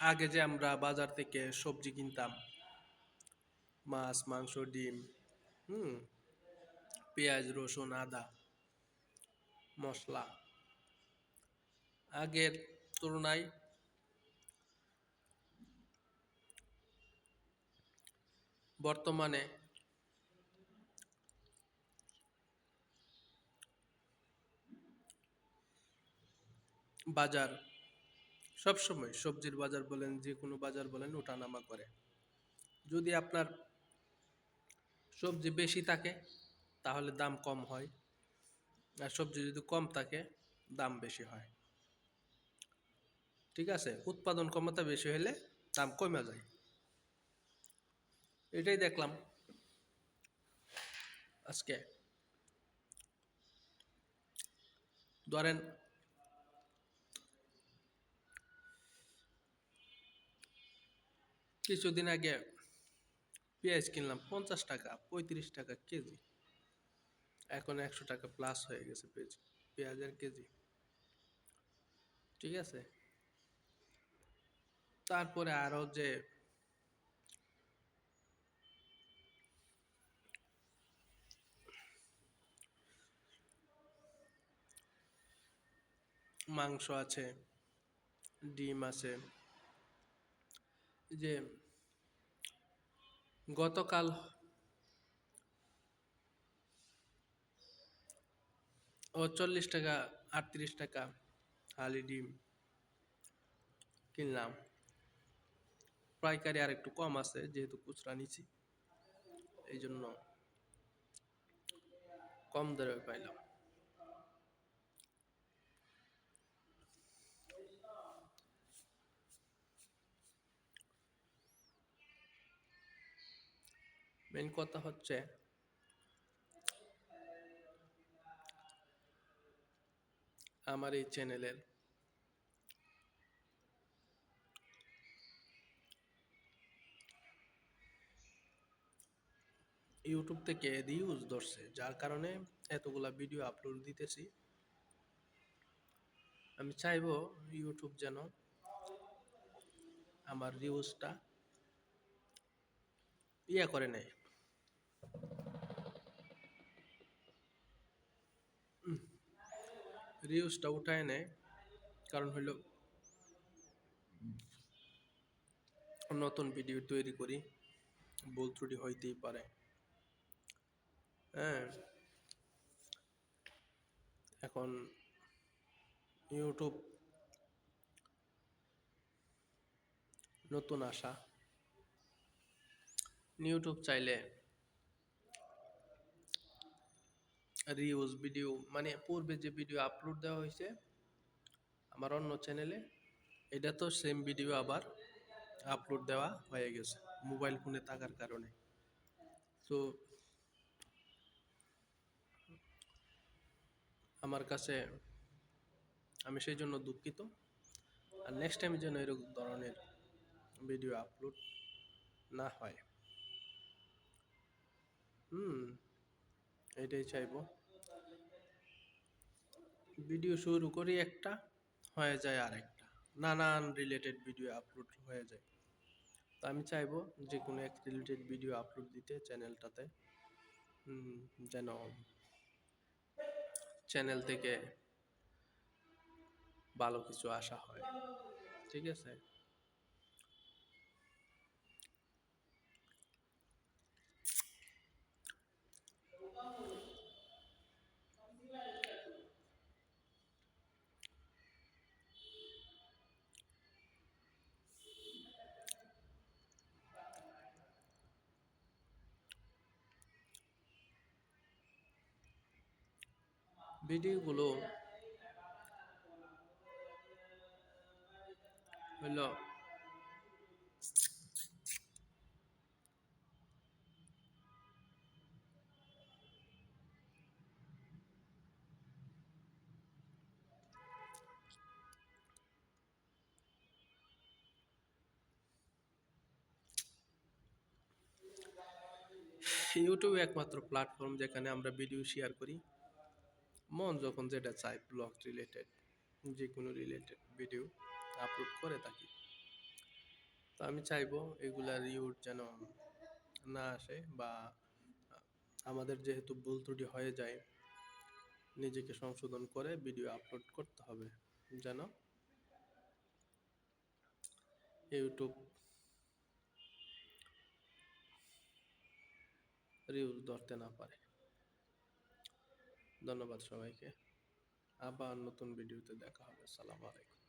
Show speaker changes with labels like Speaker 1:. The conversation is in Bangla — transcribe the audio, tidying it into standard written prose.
Speaker 1: আগে যে আমরা বাজার থেকে সবজি কিনতাম, মাছ, মাংস, ডিম, হুম, পেঁয়াজ, রসুন, আদা, মশলা, আগের তুলনায় বর্তমানে বাজার সবসময় সবজির বাজার বলেন, যে কোনো বাজার বলেন, ওঠানামা করে। যদি আপনার সবজি বেশি থাকে তাহলে দাম কম হয়, আর সবজি যদি কম থাকে দাম বেশি হয়। ঠিক আছে, উৎপাদন ক্ষমতা বেশি হলে দাম কমে যায়। এটাই দেখলাম আজকে। ধরেন কিছুদিন আগে পেঁয়াজ কিনলাম 50 টাকা, 35 টাকা কেজি। এখন 100 টাকা প্লাস হয়ে গেছে পেঁয়াজের কেজি। ঠিক আছে, তারপরে আরো যে মাংস আছে, ডিম আছে, যে গতকাল 40 টাকা, 38 টাকা হালি ডিম কিনলাম। পাইকারি আর একটু কম আছে, যেহেতু খুচরা নিছি এই জন্য কম দরে পাইলাম। মেন কথা হচ্ছে আমার এই চ্যানেলের ইউটিউব থেকে রিউজ ধরছে, যার কারণে এতগুলা ভিডিও আপলোড দিতেছি। আমি চাইবো ইউটিউব যেন আমার রিউজটা করে নেয়, রিউজটা উঠায় নেয়। কারণ হলো নতুন ভিডিও তৈরি করি, ভুল ত্রুটি হইতেই পারে। হ্যাঁ, এখন ইউটিউব নতুন আসা, ইউটিউব চাইলে রিউজ ভিডিও, মানে পূর্বে যে ভিডিও আপলোড দেওয়া হয়েছে আমার অন্য চ্যানেলে, এটা তো সেম ভিডিও আবার আপলোড দেওয়া হয়ে গেছে মোবাইল ফোনে থাকার কারণে। তো আমার কাছে, আমি সেই জন্য দুঃখিত। আর নেক্সট টাইম যেন এরকম ধরনের ভিডিও আপলোড না হয়। হুম, এটাই চাইবো। ভিডিও শুরু করি একটা, হয়ে যায় আরেকটা, নানান রিলেটেড ভিডিও আপলোড হয়ে যায়। তো আমি চাইবো যে কোনো এক রিলেটেড ভিডিও আপলোড দিতে চ্যানেলটাতে, যেন চ্যানেল থেকে ভালো কিছু আশা হয়। ঠিক আছে, ভিডিওগুলো হলো ইউটিউব একমাত্র প্ল্যাটফর্ম যেখানে আমরা ভিডিও শেয়ার করি, মন যখন যেটা চাই ব্লগ রিলেটেড, যে কোনো রিলেটেড ভিডিও আপলোড করে থাকি। তো আমি চাইবো এগুলা রিউজ যেন না আসে, বা আমাদের যেহেতু ভুল ত্রুটি হয়ে যায়, নিজেকে সংশোধন করে ভিডিও আপলোড করতে হবে, যেন ইউটিউব রিউজ ধরতে না পারে। ধন্যবাদ সবাইকে। আবার নতুন ভিডিওতে দেখা হবে। আসসালামু আলাইকুম।